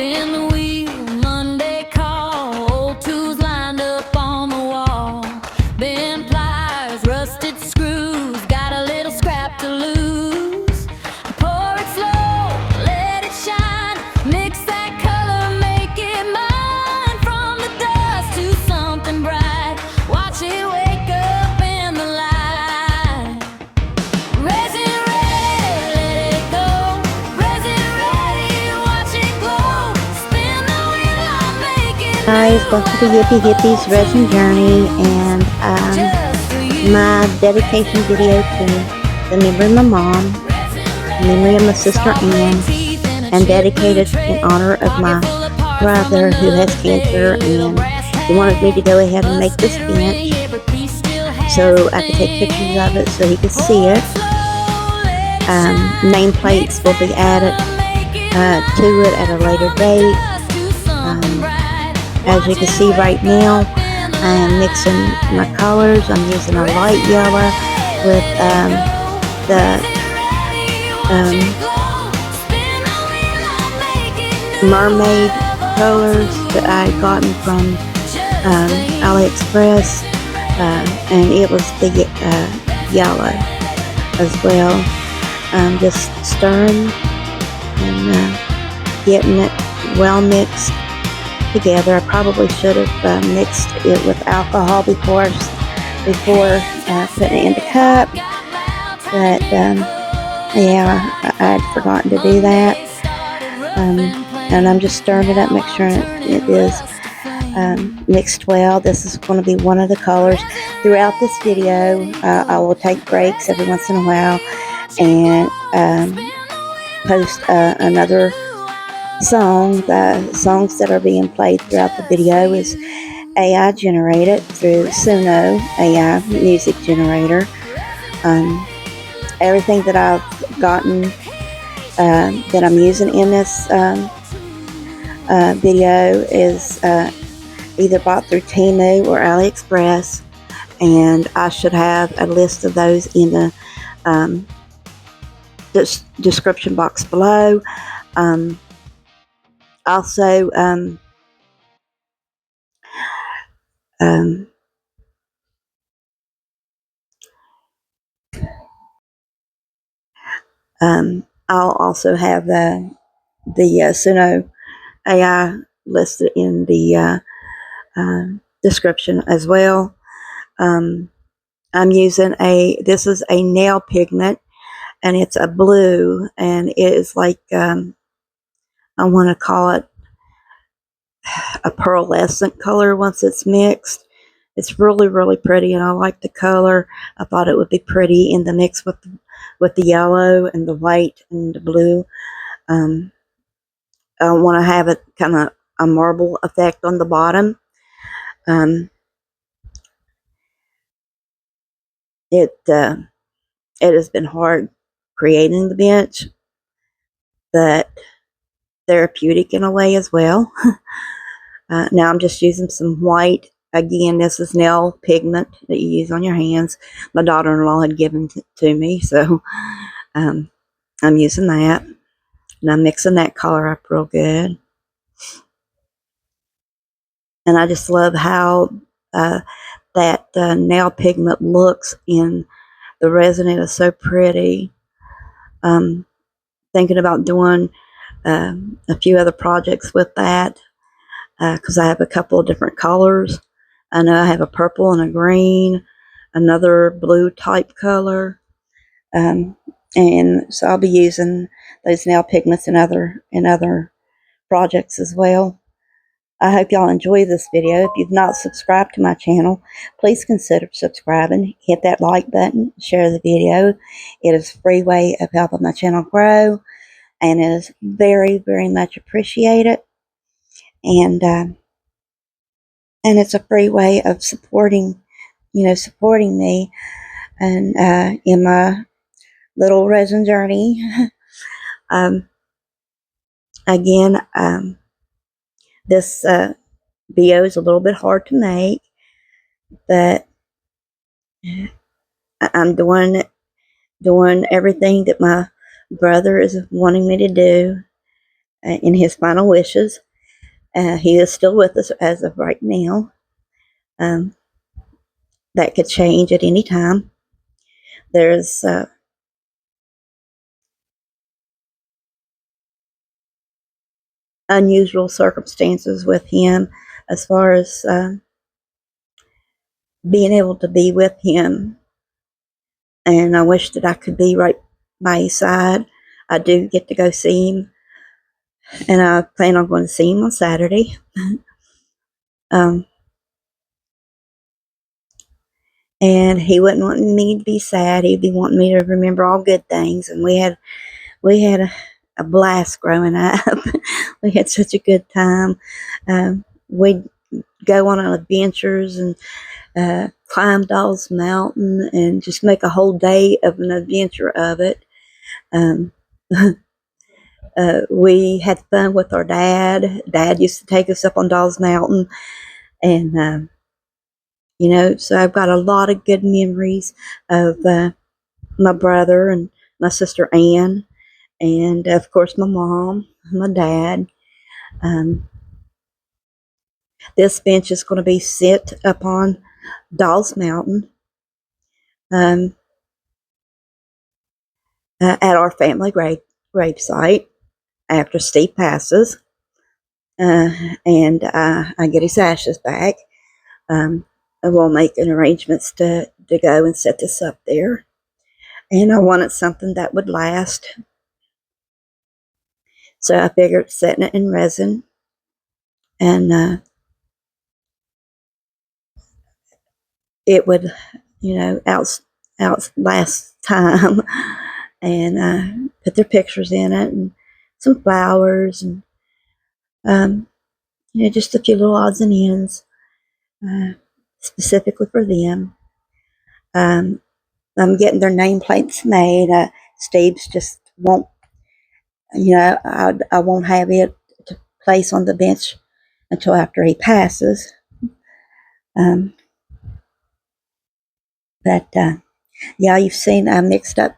spin the wheel, Monday call, old tools lined up on the wall, bent pliers, rusted screws, got a little scrap to lose. Pour it slow, let it shine, mix that color, make it mine. From the dust to something bright, watch it wake up in the light. Resin ready, let it go. Resin ready, watch it glow. Spin the wheel, I'll make it Guys, welcome to Yippie Hippie's Resin Journey, and just for you. my dedication video to the memory of my mom, the memory of my sister Ann, and dedicated in honor of my brother who has cancer, and he wanted me to go ahead and make this bench so I could take pictures of it so he could see it. Nameplates will be added to it at a later date. As you can see right now, I am mixing my colors. I'm using a light yellow with the mermaid colors that I had gotten from AliExpress, and it was the yellow as well. Just stirring and getting it well mixed together. I probably should have mixed it with alcohol before putting it in the cup, but yeah, I had forgotten to do that. And I'm just stirring it up, make sure it is mixed well. This is going to be one of the colors. Throughout this video, I will take breaks every once in a while and post another song. The songs that are being played throughout the video is AI generated through Suno AI music generator. Everything that I've gotten that I'm using in this video is either bought through Temu or AliExpress, and I should have a list of those in the description box below. Also, I'll also have the Suno AI listed in the description as well. I'm using this is a nail pigment, and it's a blue, and it is like, I want to call it a pearlescent color once it's mixed. It's really, really pretty, and I like the color. I thought it would be pretty in the mix with the yellow and the white and the blue. I want to have it kind of a marble effect on the bottom. It has been hard creating the bench, but therapeutic in a way as well. Now I'm just using some white. Again, this is nail pigment that you use on your hands. My daughter-in-law had given to me, so I'm using that. And I'm mixing that color up real good. And I just love how that nail pigment looks in the resin. It is so pretty. Thinking about doing a few other projects with that, because I have a couple of different colors. I know I have a purple and a green, another blue type color, and so I'll be using those nail pigments in other projects as well. I hope y'all enjoy this video. If you've not subscribed to my channel, please consider subscribing. Hit that like button, share the video. It is a free way of helping my channel grow, and it is very, very much appreciated. And it's a free way of supporting me and in my little resin journey. Again, this video is a little bit hard to make, but I'm doing everything that my brother is wanting me to do, in his final wishes. He is still with us as of right now. That could change at any time. There's unusual circumstances with him as far as being able to be with him, and I wish that I could be right by his side. I do get to go see him, and I plan on going to see him on Saturday. And he wasn't wanting me to be sad. He'd be wanting me to remember all good things. And we had a blast growing up. We had such a good time. We'd go on adventures and climb Dolls Mountain and just make a whole day of an adventure of it. Um, we had fun with our dad. Dad used to take us up on Dolls Mountain, and so I've got a lot of good memories of my brother and my sister Ann, and of course my mom, my dad. Um, this bench is going to be sit up on Dolls Mountain um, at our family gravesite after Steve passes, and I get his ashes back. We'll make an arrangements to go and set this up there. And I wanted something that would last. So I figured setting it in resin, and it would, outlast time. And put their pictures in it and some flowers and, just a few little odds and ends specifically for them. I'm getting their nameplates made. Steve's just won't, I won't have it to place on the bench until after he passes. But yeah, you've seen I mixed up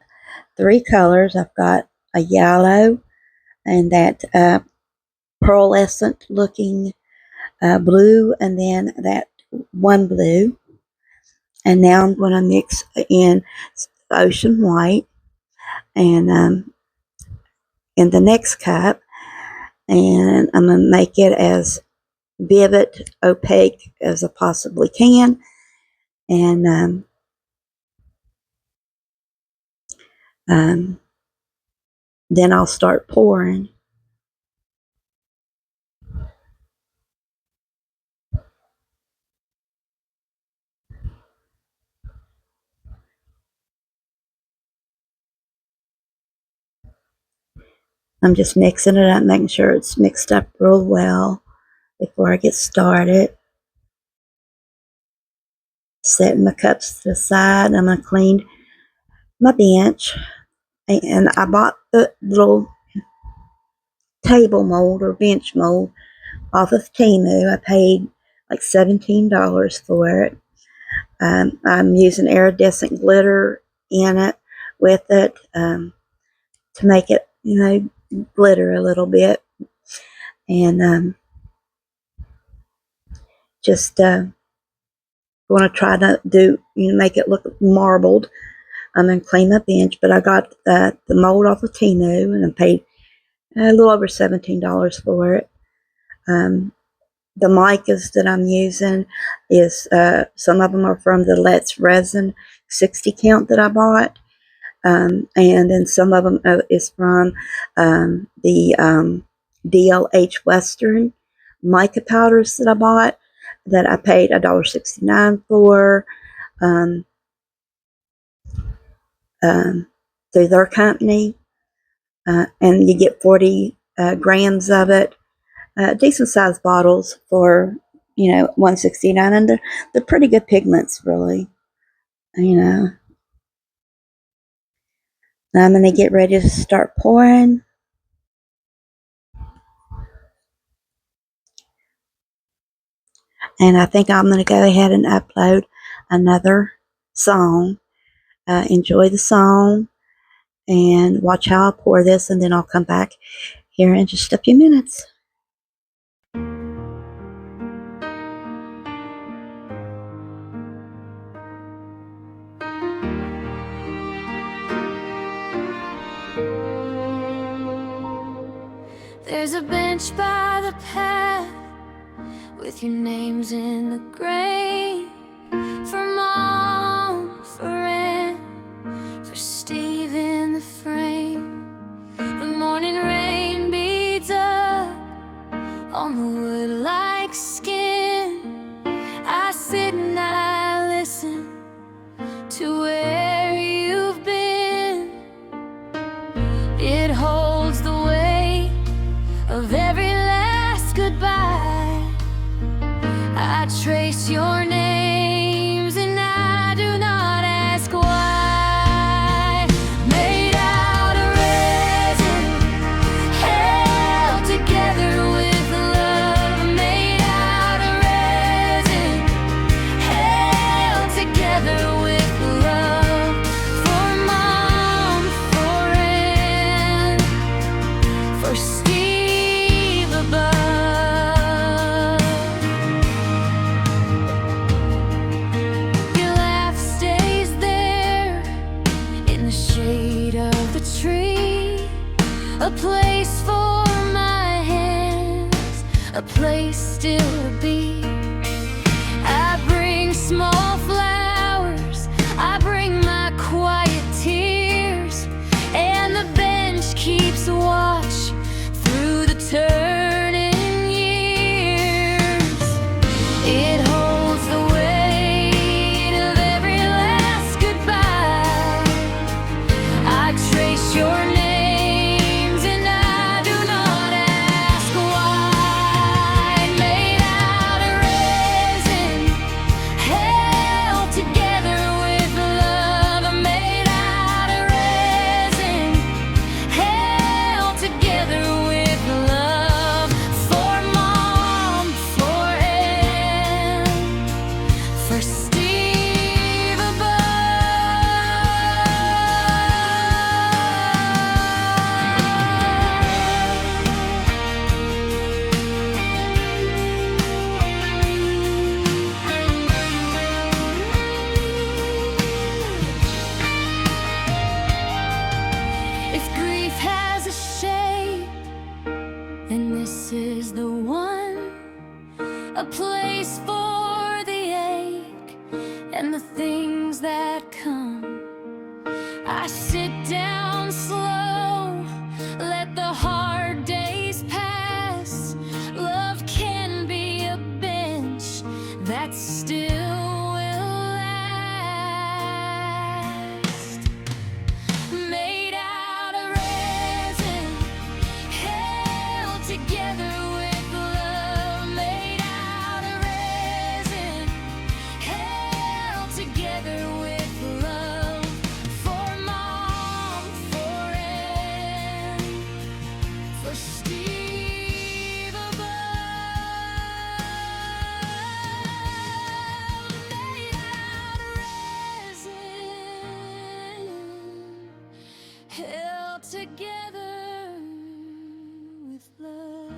3 colors. I've got a yellow and that pearlescent looking blue, and then that one blue. And now I'm going to mix in ocean white and in the next cup, and I'm going to make it as vivid, opaque as I possibly can. And then I'll start pouring. I'm just mixing it up, making sure it's mixed up real well before I get started. Setting my cups to the side. I'm going to clean my bench. And I bought the little table mold or bench mold off of temu. I paid like $17 for it. I'm using iridescent glitter in it with it to make it, glitter a little bit. And just want to try to make it look marbled. I'm going to clean my bench, but I got the mold off of temu, and I paid a little over $17 for it. The micas that I'm using is some of them are from the Resin 60 count that I bought, and then some of them is from the DLH Western mica powders that I bought that I paid $1.69 for through their company, and you get 40 grams of it. Decent sized bottles for $1.69, and they're pretty good pigments, really. Now I'm going to get ready to start pouring. And I think I'm going to go ahead and upload another song. Enjoy the song and watch how I pour this, and then I'll come back here in just a few minutes. There's a bench by the path with your names in the grave. For Mom, for Ann, for Steve in the frame. The morning rain beads up on the wood like skin. I sit and I listen to where you've been. It holds the weight of every last goodbye. I trace your names and I do not ask why. Made out of resin, held together with love. Made out of resin, held together with love. For Mom, for Ann, for Steve above. Your laugh stays there in the shade of the tree. A place for my hands, a place still to be. I bring small flowers, I bring my quiet tears, and the bench keeps watch through the turning years. It holds the weight of every last goodbye. I trace your names and I do not ask why. Made out of resin, held together with love. Made out of resin, held together with love. For Mom, for Ann, for Steve above. If grief has a shape, then this is the one. A place for the ache and the things that come. I sit down slow, let the hard days pass. Love can be a bench that still will last. Made out of resin, held together with love. Made out of resin, held together with love. For Mom, for Ann, for Steve above. Made out of resin, held together with love.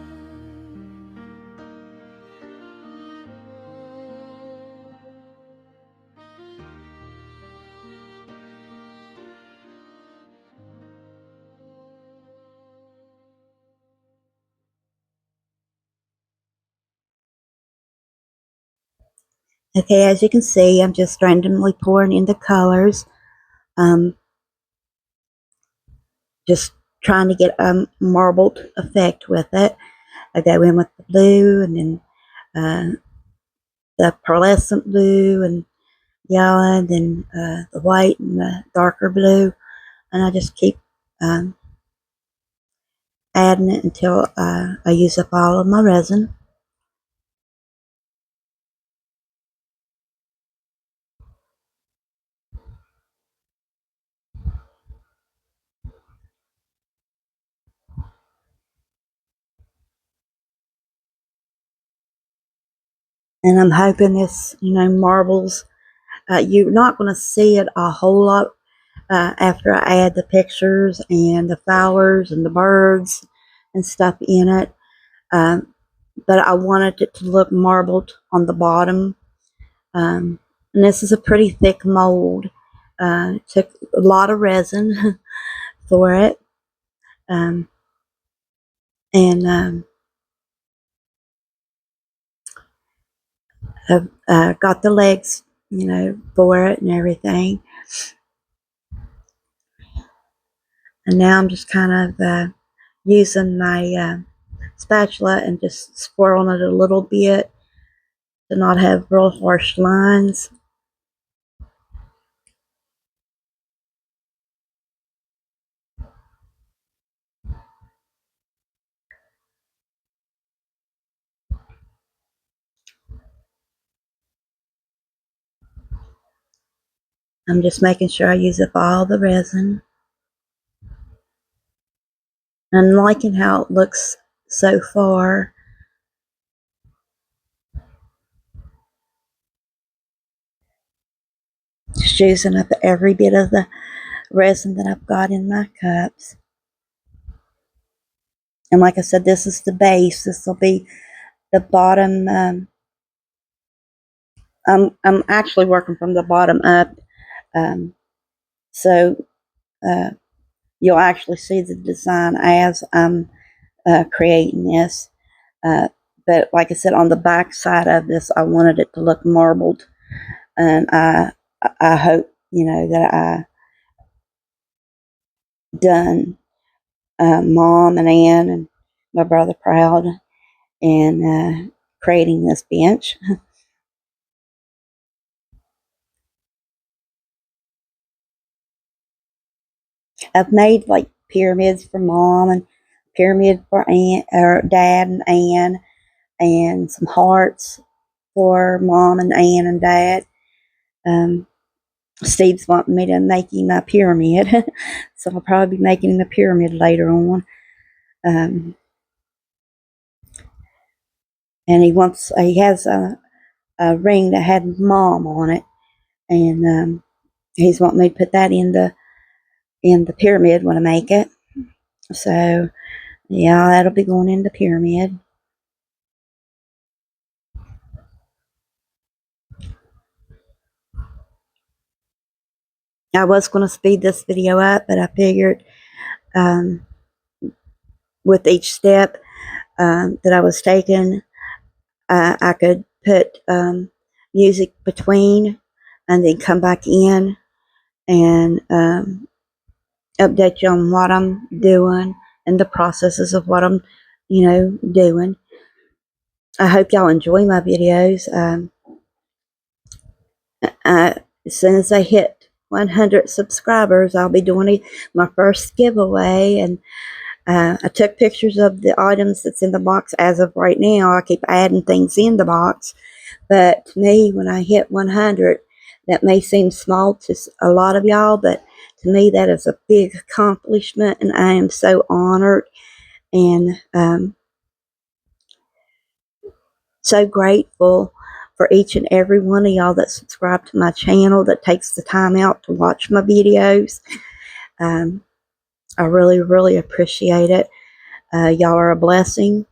Okay, as you can see, I'm just randomly pouring in the colors. Just trying to get a marbled effect with it. I go in with the blue and then the pearlescent blue and yellow, and then the white and the darker blue, and I just keep adding it until I use up all of my resin. And I'm hoping this, marbles. You're not going to see it a whole lot after I add the pictures and the flowers and the birds and stuff in it. But I wanted it to look marbled on the bottom. And this is a pretty thick mold. It took a lot of resin for it. And I've got the legs, for it and everything. And now I'm just kind of using my spatula and just swirling it a little bit to not have real harsh lines. I'm just making sure I use up all the resin. I'm liking how it looks so far. Just using up every bit of the resin that I've got in my cups. And like I said, this is the base. This will be the bottom. I'm actually working from the bottom up. So you'll actually see the design as I'm creating this. But like I said, on the back side of this, I wanted it to look marbled. And I hope, that I done Mom and Ann and my brother proud in creating this bench. I've made like pyramids for Mom and pyramid for Aunt or Dad and Ann, and some hearts for Mom and Ann and Dad. Steve's wanting me to make him a pyramid, so I'll probably be making him a pyramid later on. And he has a ring that had Mom on it, and he's wanting me to put that in the pyramid when I make it. So yeah, that'll be going in the pyramid. I was going to speed this video up, but I figured with each step that I was taking, I could put music between and then come back in and update you on what I'm doing and the processes of what I'm, doing. I hope y'all enjoy my videos. As soon as I hit 100 subscribers, I'll be doing my first giveaway. And I took pictures of the items that's in the box as of right now. I keep adding things in the box. But to me, when I hit 100, that may seem small to a lot of y'all, but to me, that is a big accomplishment, and I am so honored and so grateful for each and every one of y'all that subscribe to my channel, that takes the time out to watch my videos. I really, really appreciate it. Y'all are a blessing,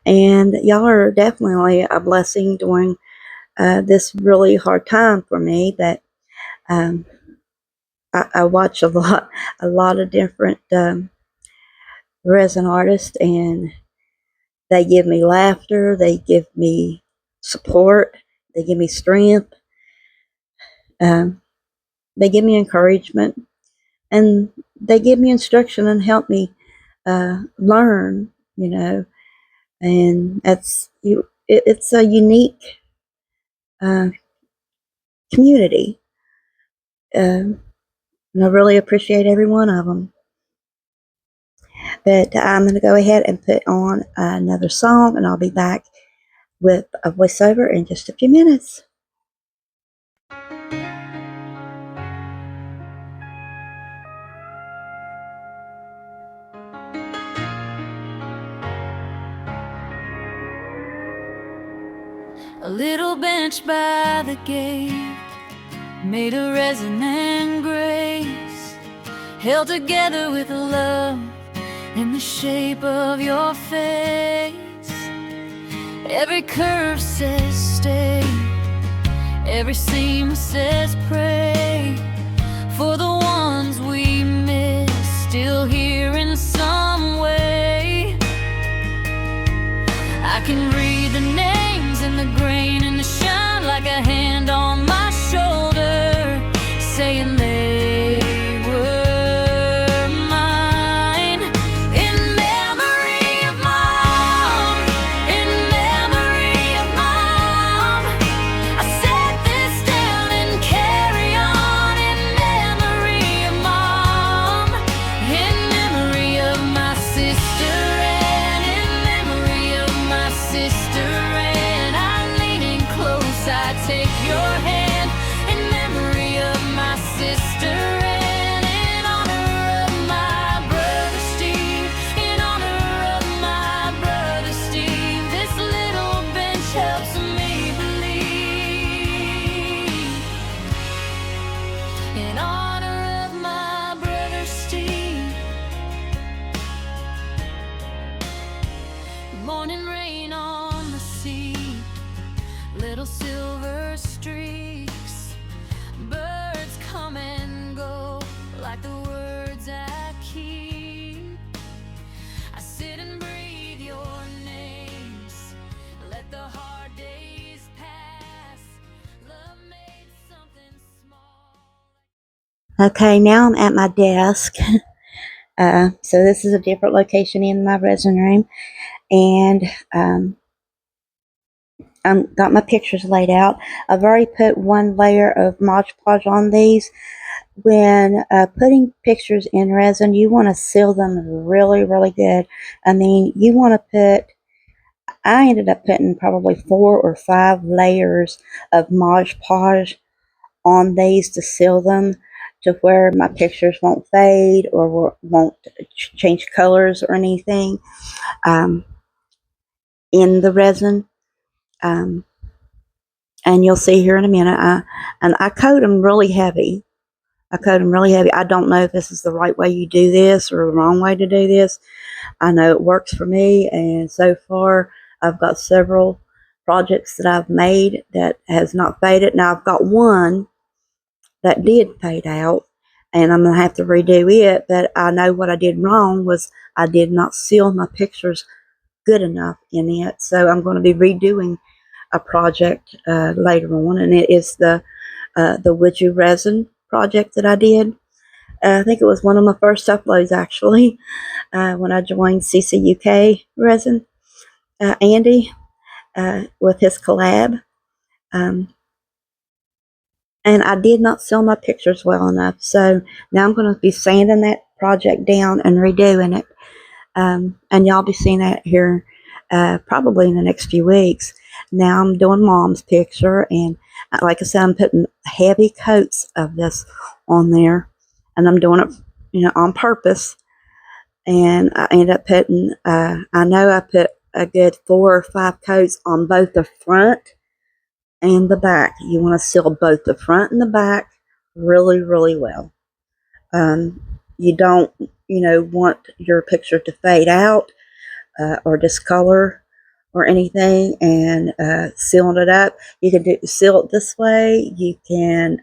and y'all are definitely a blessing during this really hard time for me. But I watch a lot of different resin artists, and they give me laughter, they give me support, they give me strength, they give me encouragement, and they give me instruction and help me learn, and it's a unique community, and I really appreciate every one of them. But I'm going to go ahead and put on another song, and I'll be back with a voiceover in just a few minutes. A little bench by the gate, made of resin and grace, held together with love in the shape of your face. Every curve says stay, every seam says pray for the ones we miss, still here in some way. I can read the names in the grain and the shine, like a hand on my shoulder saying they were mine. In memory of mom, in memory of mom, I set this down and carry on. In memory of mom, in memory of my sister, and in memory of my sister, and I'm leaning close, I take your hand. In memory of my sister, and in honor of my brother Steve, in honor of my brother Steve, this little bench helps me believe. In honor of my brother Steve. Morning rain on the sea, little silver streaks, birds come and go like the words I keep. I sit and breathe your names, let the hard days pass. Love made something small. Okay, now I'm at my desk. So this is a different location in my resin room, and I've got my pictures laid out. I've already put one layer of Mod Podge on these. When putting pictures in resin, you want to seal them really, really good. I mean, you want to put, I ended up putting probably 4 or 5 layers of Mod Podge on these to seal them to where my pictures won't fade or won't change colors or anything in the resin. And you'll see here in a minute, and I coat them really heavy. I don't know if this is the right way you do this or the wrong way to do this. I know it works for me, and so far I've got several projects that I've made that has not faded. Now I've got one that did fade out, and I'm going to have to redo it, but I know what I did wrong was I did not seal my pictures good enough in it, so I'm going to be redoing a project later on, and it is the Would You Resin project that I did. I think it was one of my first uploads, actually, when I joined CCUK Resin, Andy, with his collab. And I did not seal my pictures well enough, so now I'm going to be sanding that project down and redoing it. And y'all be seeing that here probably in the next few weeks. Now I'm doing Mom's picture, and like I said, I'm putting heavy coats of this on there, and I'm doing it, on purpose. And I end up putting, I know I put a good 4 or 5 coats on both the front and the back. You want to seal both the front and the back really, really well. You don't, want your picture to fade out or discolor or anything, and sealing it up. You can seal it this way. You can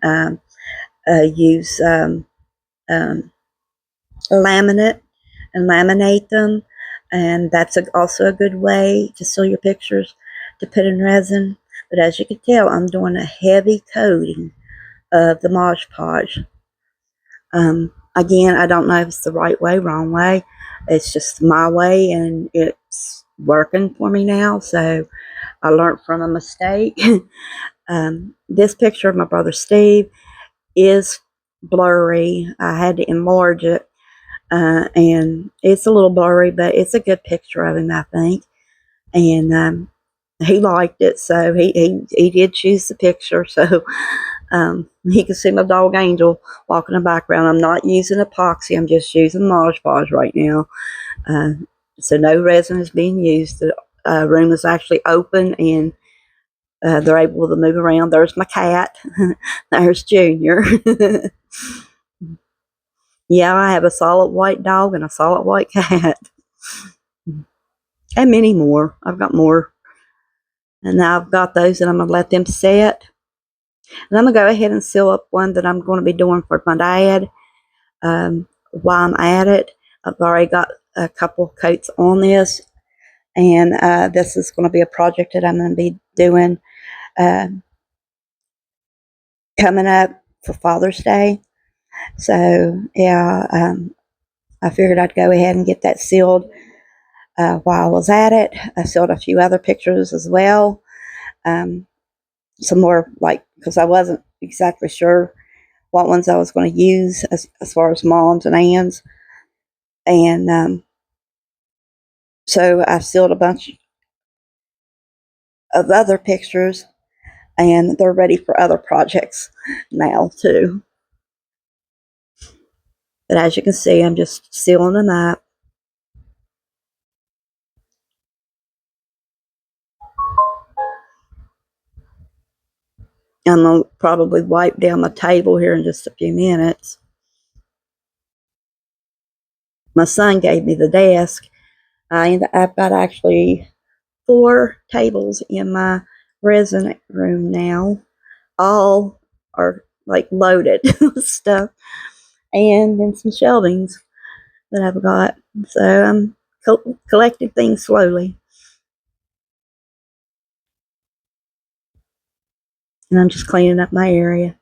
use laminate and laminate them, and that's also a good way to seal your pictures to put in resin. But as you can tell, I'm doing a heavy coating of the Mod Podge. Again, I don't know if it's the right way, wrong way. It's just my way, and it's working for me now. So I learned from a mistake. This picture of my brother Steve is blurry. I had to enlarge it, and it's a little blurry, but it's a good picture of him, I think. And he liked it, so he did choose the picture. So you can see my dog Angel walking in the background. I'm not using epoxy. I'm just using Mod Podge right now. So no resin is being used. The room is actually open, and they're able to move around. There's my cat. There's Junior. Yeah, I have a solid white dog and a solid white cat. And many more. I've got more. And now I've got those and I'm going to let them set. And I'm going to go ahead and seal up one that I'm going to be doing for my dad. While I'm at it, I've already got a couple coats on this. And this is going to be a project that I'm going to be doing uh, coming up for Father's Day. So, yeah, I figured I'd go ahead and get that sealed while I was at it. I sealed a few other pictures as well. Some more, like, because I wasn't exactly sure what ones I was going to use as far as Mom's and Ann's. And so I sealed a bunch of other pictures, and they're ready for other projects now, too. But as you can see, I'm just sealing them up. I'm going to probably wipe down my table here in just a few minutes. My son gave me the desk. I've got actually 4 tables in my resin room now. All are like loaded with stuff, and then some shelvings that I've got. So I'm collecting things slowly, and I'm just cleaning up my area.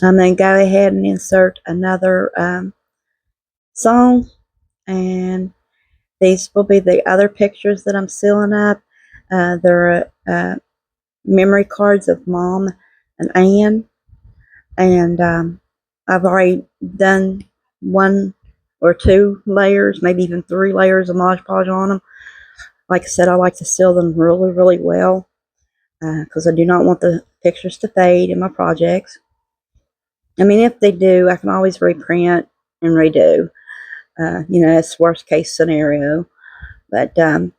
I'm going to go ahead and insert another song, and these will be the other pictures that I'm sealing up. They're memory cards of Mom and Ann, and I've already done 1 or 2 layers, maybe even 3 layers of Mod Podge on them. Like I said, I like to seal them really, really well because I do not want the pictures to fade in my projects. I mean, if they do, I can always reprint and redo. It's worst case scenario. But I'm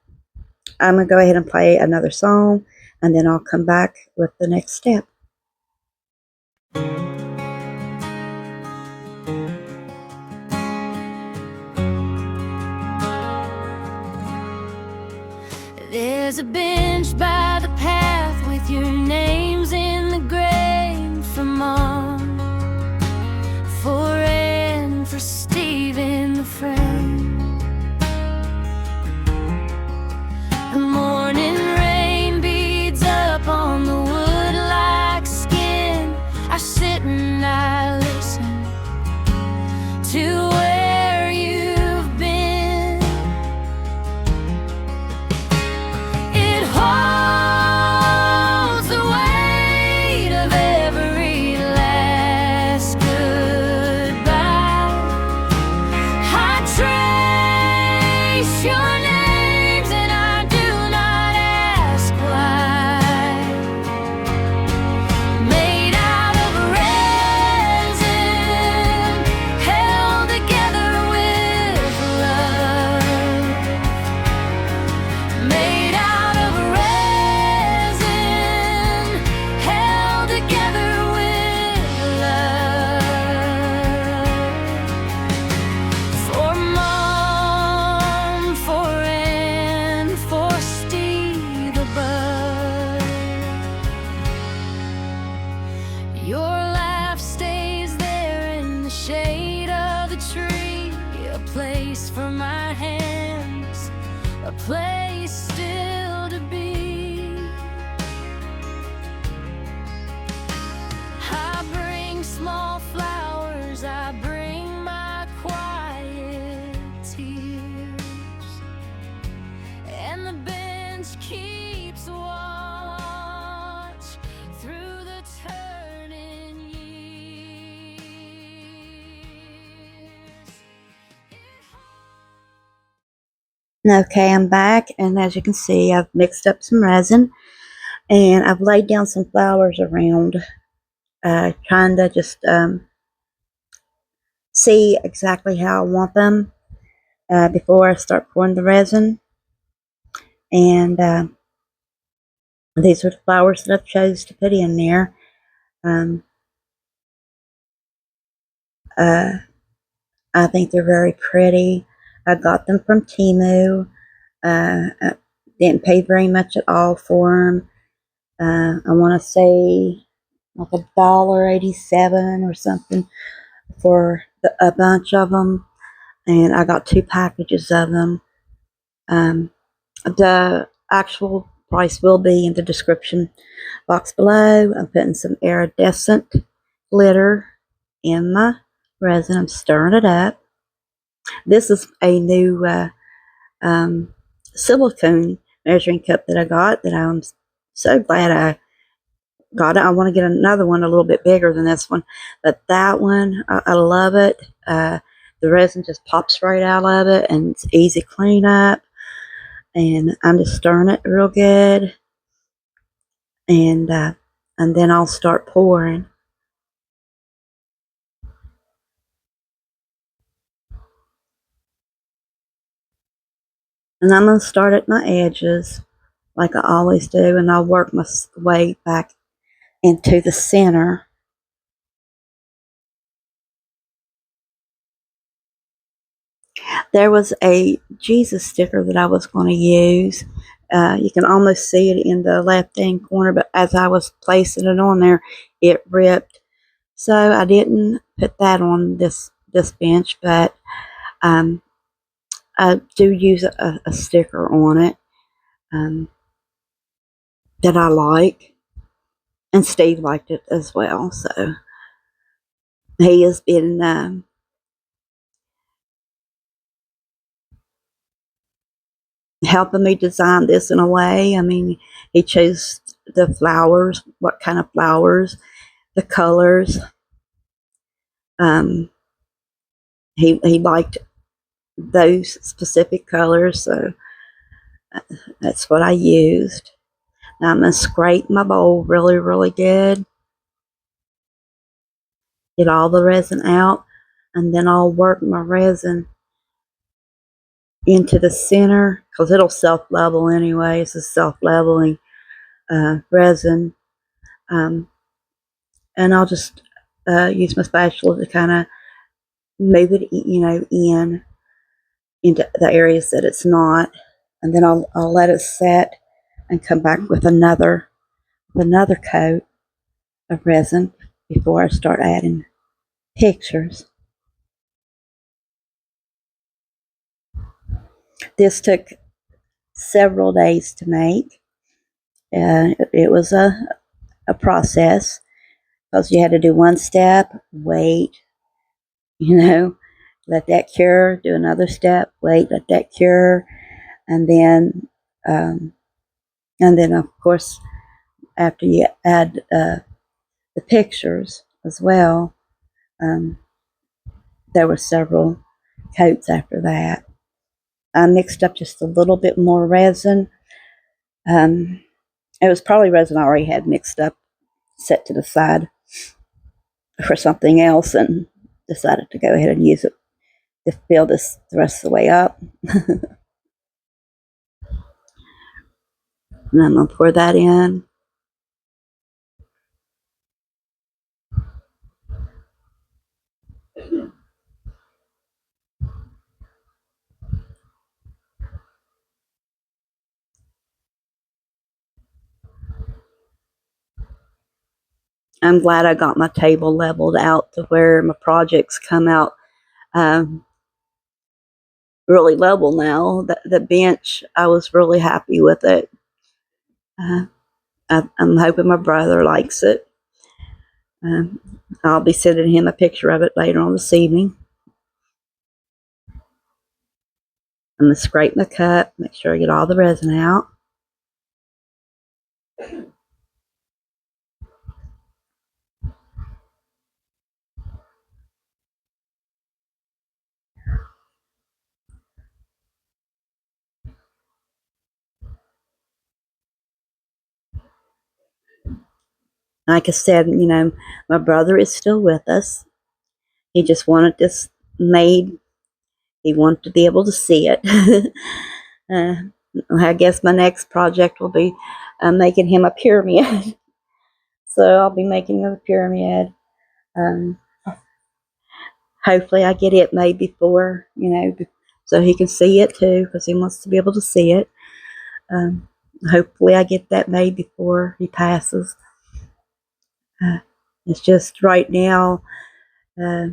going to go ahead and play another song, and then I'll come back with the next step. There's a bench by the path with your names in the grave for Mom, for Ann, for Steve in the frame. The morning rain beads up on the wood like skin. I sit and I listen to where you've been. It holds the weight of every last goodbye. I trace your names and I do not ask why. Made out of resin, held together with love. Made out of resin, held together with love. For Mom, for Ann, for Steve the bud. Your laugh stays there in the shade of the tree, a place for my hands, a place still to be. I bring small flowers, I bring my quiet tears, and the bench keeps watch through the turning years. Okay, I'm back, and as you can see, I've mixed up some resin, and I've laid down some flowers around, trying to just see exactly how I want them before I start pouring the resin. And These are the flowers that I've chose to put in there. Um, I think they're very pretty. I got them from Temu. I didn't pay very much at all for them. I want to say like $1.87 or something for a bunch of them, and I got 2 packages of them. The actual price will be in the description box below. I'm putting some iridescent glitter in my resin. I'm stirring it up. This is a new silicone measuring cup that I got that I'm so glad I got it. I want to get another one a little bit bigger than this one, but that one, I love it. The resin just pops right out of it, and it's easy cleanup. And I'm just stirring it real good, and then I'll start pouring. And I'm gonna start at my edges, like I always do, and I'll work my way back into the center. There was a Jesus sticker that I was going to use. You can almost see it in the left-hand corner, but as I was placing it on there, it ripped. So I didn't put that on this bench, but I do use a sticker on it that I like, and Steve liked it as well. So he has been helping me design this in a way. I mean, he chose the flowers, what kind of flowers, the colors. Um, he liked those specific colors, so that's what I used. Now I'm going to scrape my bowl really, really good, get all the resin out, and then I'll work my resin into the center, because it'll self-level anyway. It's a self-leveling resin. And I'll just use my spatula to kind of move it, into the areas that it's not, and then I'll let it set and come back with another coat of resin before I start adding pictures. This took several days to make. It was a process, because you had to do one step, wait, let that cure, do another step, wait, let that cure, and then of course, after you add the pictures as well, there were several coats after that. I mixed up just a little bit more resin. It was probably resin I already had mixed up, set to the side for something else, and decided to go ahead and use it to fill this the rest of the way up. And I'm going to pour that in. I'm glad I got my table leveled out to where my projects come out really level now. The bench, I was really happy with it. I'm hoping my brother likes it. I'll be sending him a picture of it later on this evening. I'm going to scrape my cup, make sure I get all the resin out. Like I said, my brother is still with us. He just wanted this made. He wanted to be able to see it. I guess my next project will be I'm making him a pyramid. So I'll be making him a pyramid. Um, hopefully I get it made before, so he can see it too, because he wants to be able to see it. Hopefully I get that made before he passes. It's just right now, uh,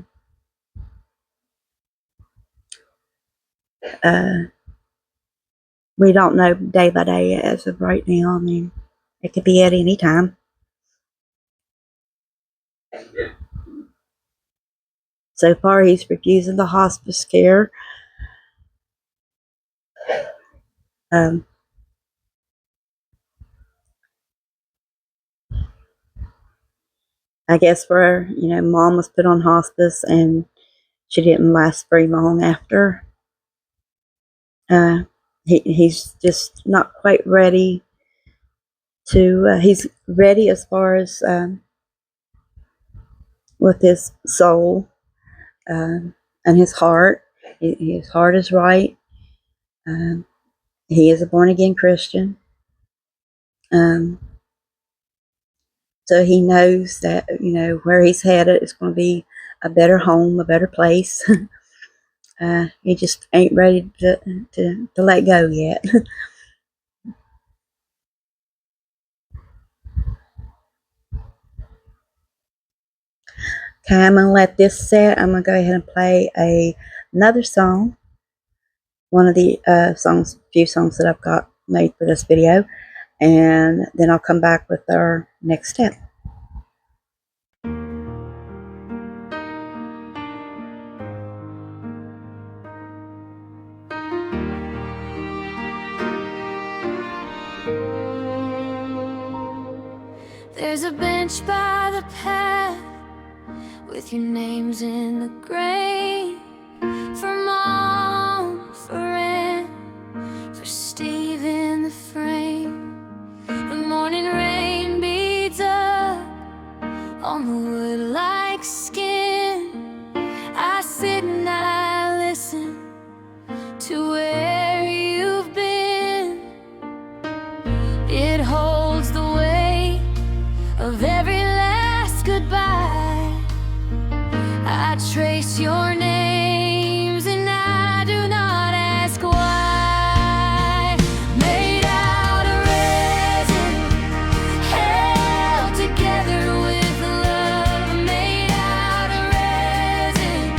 we don't know day by day as of right now. I mean, it could be at any time. So far, he's refusing the hospice care. Um, I guess where, mom was put on hospice and she didn't last very long after. He's just not quite ready to, he's ready as far as with his soul and his heart. His heart is right. He is a born again Christian. So he knows that, where he's headed is going to be a better home, a better place. He just ain't ready to let go yet. Okay, I'm going to let this set. I'm going to go ahead and play another song. One of the few songs that I've got made for this video. And then I'll come back with our next step. There's a bench by the path with your names in the grave. For Mom, for Ann, for Steve in the frame. The morning rain beats up on the wood like skin. I sit and I listen to where you've been. It holds the weight of every last goodbye. I trace your names and I do not ask why. Made out of resin, held together with love. Made out of resin,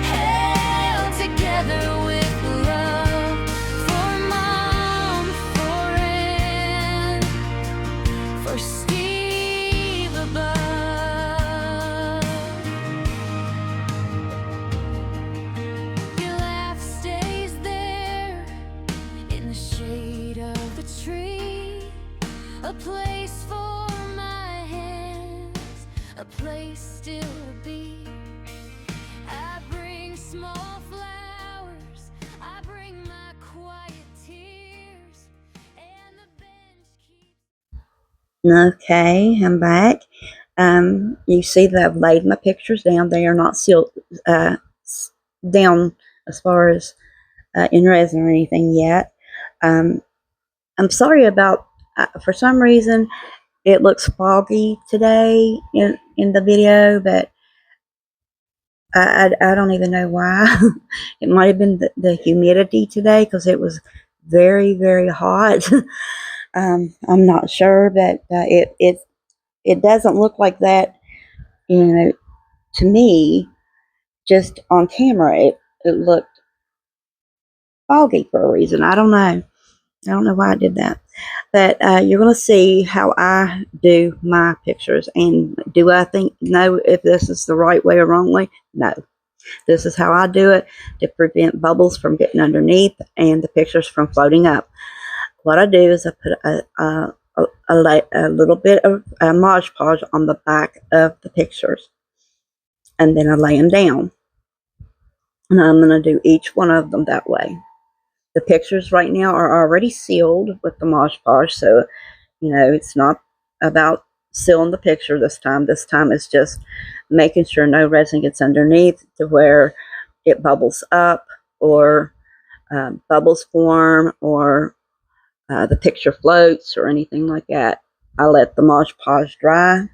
held together with love. For Mom, for Ann, for Steve above. Your laugh stays there in the shade of the tree. A place for my hands, a place still to be. I bring small flowers, I bring my quiet tears, and the bench keeps. Okay, I'm back. You see that I've laid my pictures down. They are not sealed down as far as in resin or anything yet. I'm sorry about, for some reason, it looks foggy today in the video, but I don't even know why. It might have been the humidity today because it was very, very hot. I'm not sure, but it doesn't look like that, to me. Just on camera, it looked foggy for a reason. I don't know. I don't know why I did that. But you're going to see how I do my pictures. And do I know if this is the right way or wrong way? No. This is how I do it to prevent bubbles from getting underneath and the pictures from floating up. What I do is I put a little bit of Mod Podge on the back of the pictures. And then I lay them down. And I'm going to do each one of them that way. The pictures right now are already sealed with the Mod Podge, so, it's not about sealing the picture this time. This time it's just making sure no resin gets underneath to where it bubbles up or bubbles form or the picture floats or anything like that, I let the Mod Podge dry,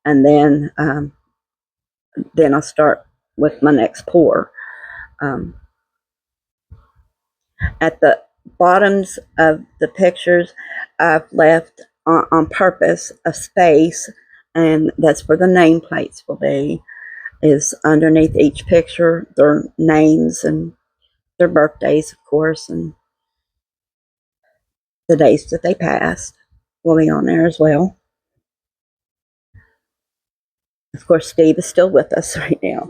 and then I start with my next pour. At the bottoms of the pictures, I've left on purpose a space, and that's where the nameplates will be, is underneath each picture, their names and their birthdays, of course, and the days that they passed will be on there as well. Of course, Steve is still with us right now,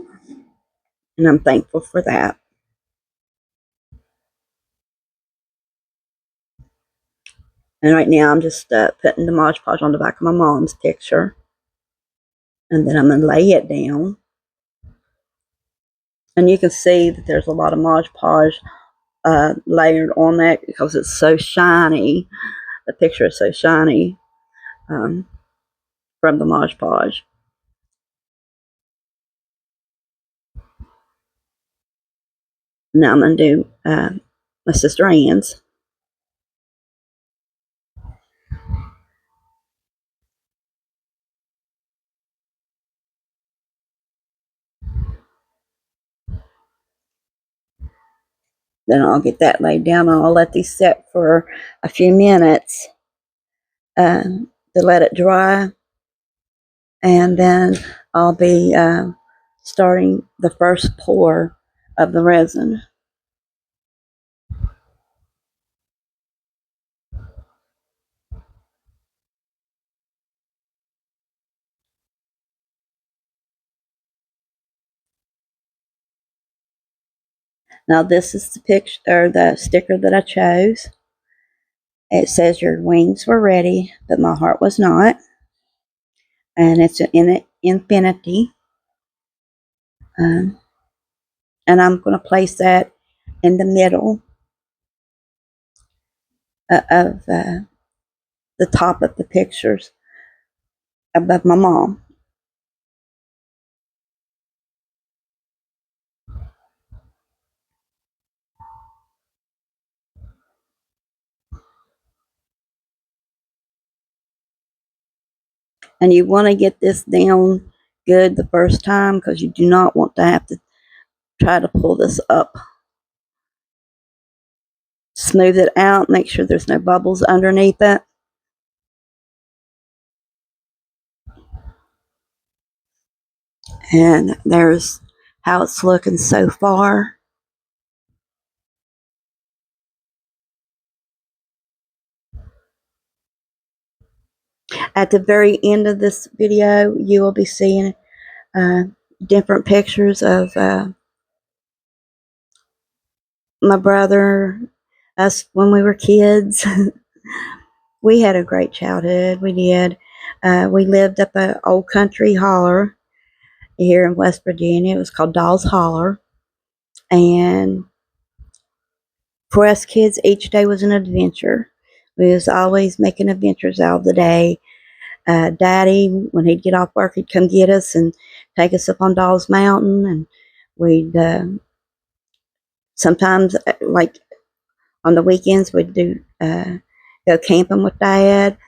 and I'm thankful for that. And right now, I'm just putting the Mod Podge on the back of my mom's picture, and then I'm going to lay it down. And you can see that there's a lot of Mod Podge layered on that because it's so shiny. The picture is so shiny from the Mod Podge. Now I'm going to do my sister Ann's. Then I'll get that laid down, and I'll let these set for a few minutes to let it dry, and then I'll be starting the first pour of the resin. Now this is the picture, or the sticker that I chose. It says your wings were ready, but my heart was not. And it's in infinity. And I'm going to place that in the middle of the top of the pictures above my mom. And you want to get this down good the first time, because you do not want to have to try to pull this up. Smooth it out, make sure there's no bubbles underneath it. And there's how it's looking so far. At the very end of this video, you will be seeing different pictures of my brother, us when we were kids. We had a great childhood. We did. We lived up an old country holler here in West Virginia. It was called Dawes Holler. And for us kids, each day was an adventure. We was always making adventures out of the day. Daddy, when he'd get off work, he'd come get us and take us up on Dawes Mountain. And we'd sometimes, like on the weekends, we'd do go camping with Dad.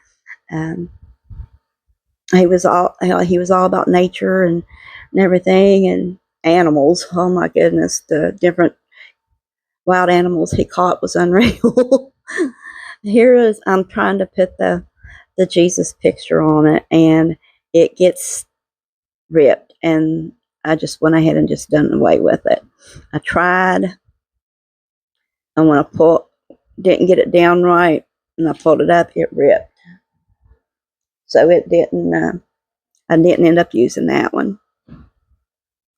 He was all about nature and everything, and animals. Oh my goodness, the different wild animals he caught was unreal. Here is, I'm trying to put the Jesus picture on it, and it gets ripped, and I just went ahead and just done away with it. I tried, and when I didn't get it down right, and I pulled it up, it ripped. So it didn't. I didn't end up using that one.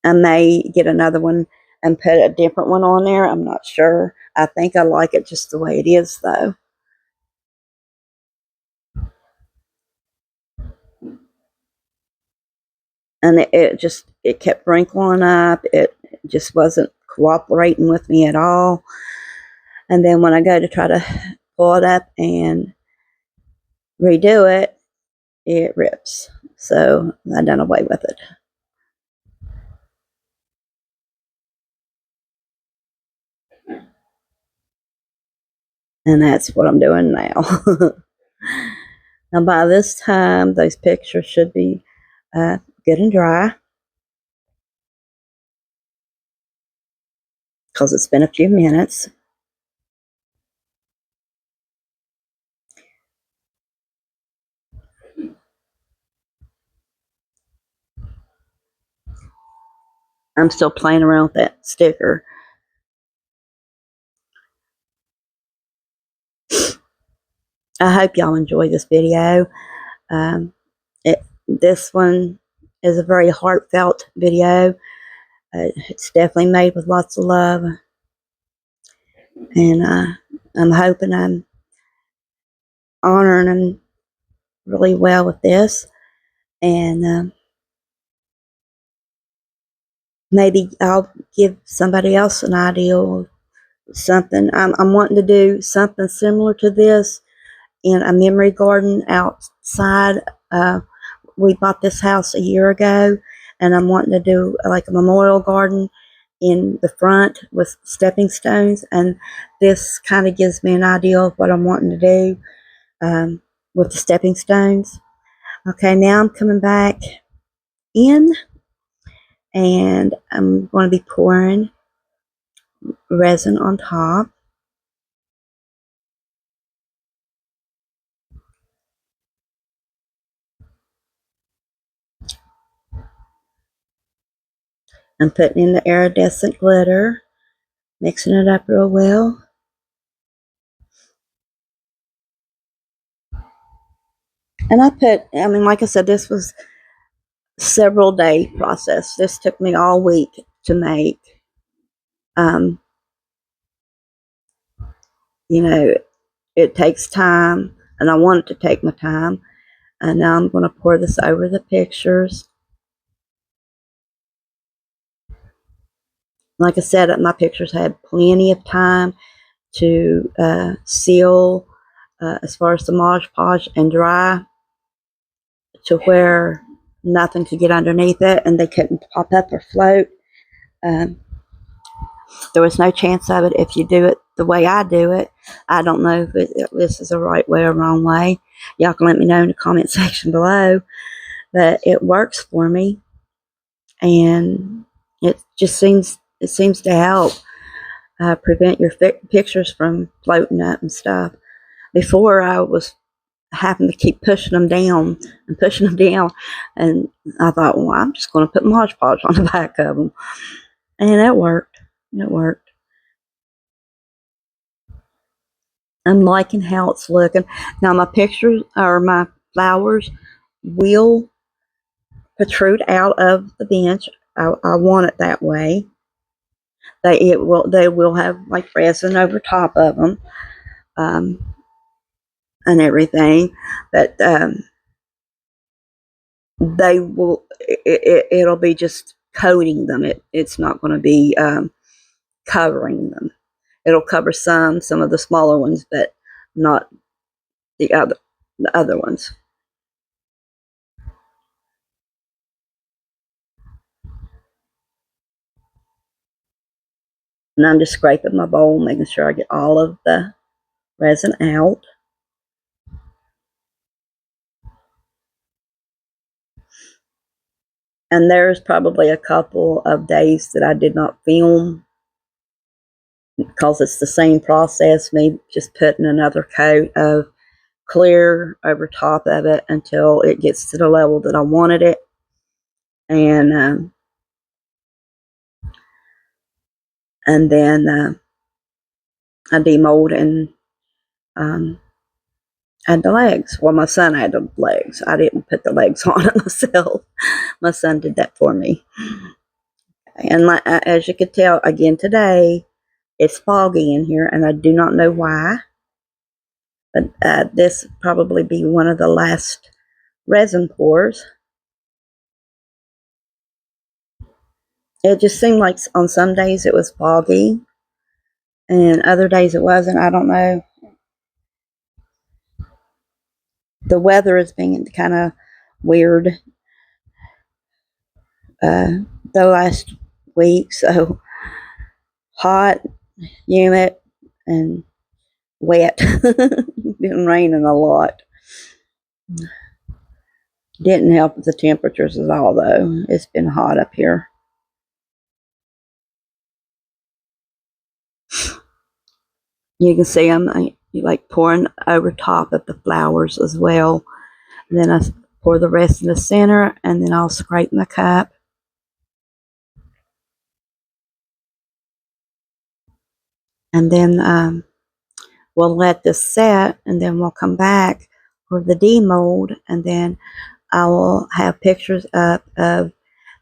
I may get another one and put a different one on there. I'm not sure. I think I like it just the way it is, though. And it kept wrinkling up. It just wasn't cooperating with me at all. And then when I go to try to pull it up and redo it, it rips. So I done away with it. And that's what I'm doing now. Now, by this time, those pictures should be good and dry, because it's been a few minutes. I'm still playing around with that sticker. I hope y'all enjoy this video. This one is a very heartfelt video. It's definitely made with lots of love. And I'm hoping I'm honoring them really well with this. And maybe I'll give somebody else an idea of something. I'm wanting to do something similar to this in a memory garden outside. We bought this house a year ago, and I'm wanting to do like a memorial garden in the front with stepping stones, and this kind of gives me an idea of what I'm wanting to do with the stepping stones. Okay, now I'm coming back in, and I'm going to be pouring resin on top. I'm putting in the iridescent glitter, mixing it up real well. And like I said, this was several day process. This took me all week to make. You know, it takes time, and I want it to take my time. And now I'm going to pour this over the pictures. Like I said, my pictures had plenty of time to seal as far as the Mod Podge and dry to where nothing could get underneath it and they couldn't pop up or float. There was no chance of it if you do it the way I do it. I don't know if this is the right way or wrong way. Y'all can let me know in the comment section below. But it works for me, and it seems to help prevent your pictures from floating up and stuff. Before, I was having to keep pushing them down and pushing them down, and I thought, well, I'm just going to put Mod Podge on the back of them, and it worked. It worked. I'm liking how it's looking. Now my pictures or my flowers will protrude out of the bench. I want it that way. They will have like resin over top of them, and everything, but they will. It'll be just coating them. It's not going to be covering them. It'll cover some of the smaller ones, but not the other ones. And I'm just scraping my bowl, making sure I get all of the resin out. And there's probably a couple of days that I did not film because it's the same process, me just putting another coat of clear over top of it until it gets to the level that I wanted it. And then I demold and add the legs. Well, my son had the legs. I didn't put the legs on it myself. My son did that for me. And as you could tell, again today, it's foggy in here, and I do not know why. But this probably be one of the last resin pours. It just seemed like on some days it was foggy, and other days it wasn't. I don't know. The weather has been kind of weird the last week, so hot, humid, and wet. Been raining a lot. Didn't help with the temperatures at all, though. It's been hot up here. You can see I'm like pouring over top of the flowers as well. And then I pour the rest in the center, and then I'll scrape my cup. And then we'll let this set, and then we'll come back for the demold, and then I will have pictures up of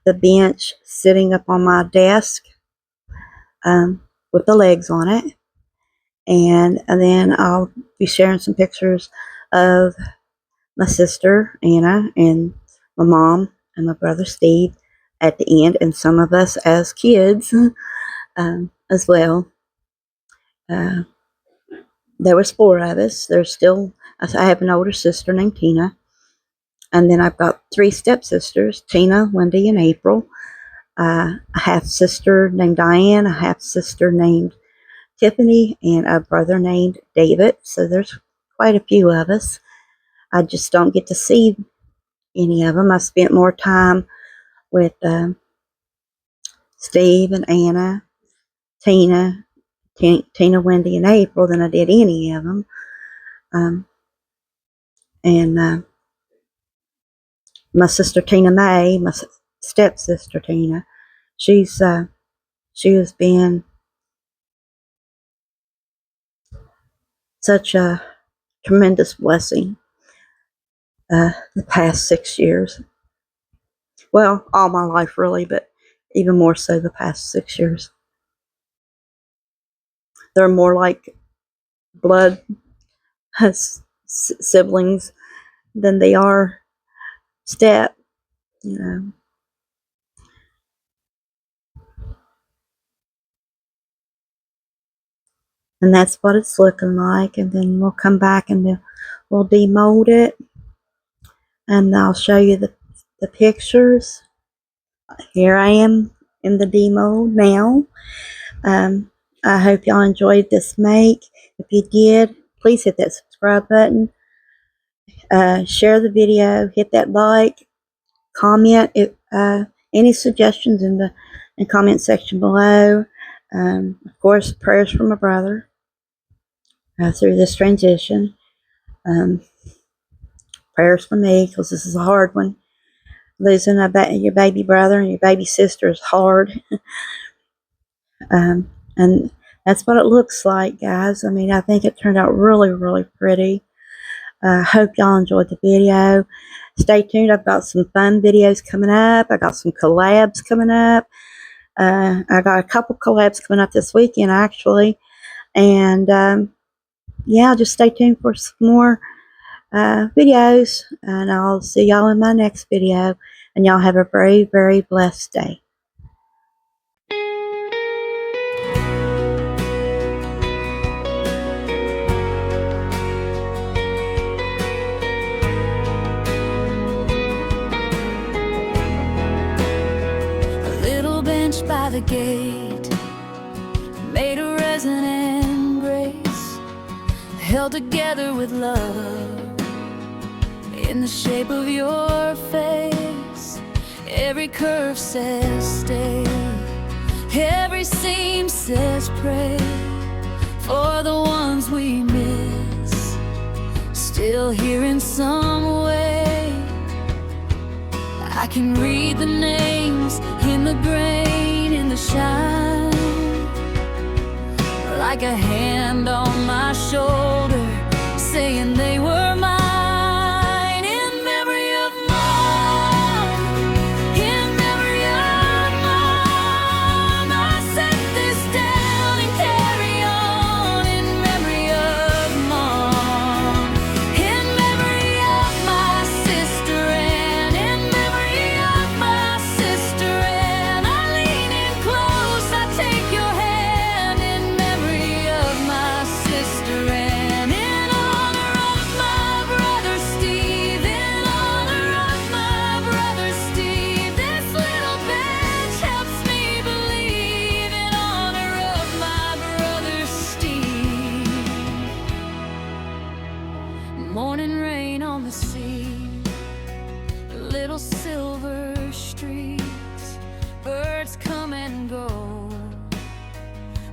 the bench sitting up on my desk with the legs on it. And then I'll be sharing some pictures of my sister Anna and my mom and my brother Steve at the end, and some of us as kids as well. There was 4 of us. I have an older sister named Tina, and then I've got 3 stepsisters: Tina, Wendy, and April. A half sister named Diane, a half sister named Tiffany, and a brother named David. So there's quite a few of us. I just don't get to see any of them. I spent more time with Steve and Anna, Tina, Wendy, and April than I did any of them. And my sister Tina May, my stepsister Tina, she has been such a tremendous blessing the past 6 years. Well, all my life really, but even more so the past 6 years. They're more like blood siblings than they are step, you know. And that's what it's looking like. And then we'll come back and we'll demold it, and I'll show you the pictures. Here I am in the demold now. I hope y'all enjoyed this make. If you did, please hit that subscribe button. Share the video. Hit that like. Comment any suggestions in the comment section below. Of course, prayers for my brother through this transition. Prayers for me, because this is a hard one. Losing your baby brother and your baby sister is hard. And that's what it looks like, guys. I mean, I think it turned out really, really pretty. Hope y'all enjoyed the video. Stay tuned. I've got some fun videos coming up. I got some collabs coming up. I got a couple collabs coming up this weekend, actually. And yeah, just stay tuned for some more videos. And I'll see y'all in my next video. And y'all have a very, very blessed day. By the gate, made of resin and grace, held together with love in the shape of your face. Every curve says stay, every seam says pray for the ones we miss, still here in some way. I can read the names in the grain, in the shine, like a hand on my shoulder, saying they were mine. In memory of mom, in memory of mom, I set this down and carry on. In memory of mom, in memory of my sister, and in memory of my sister, and I lean in close, I take your hand. In memory of my sister, and in honor of my on the sea, little silver streets, birds come and go,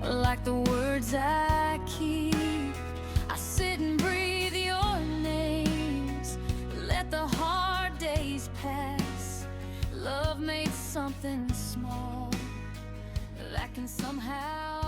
like the words I keep. I sit and breathe your names, let the hard days pass. Love made something small that can somehow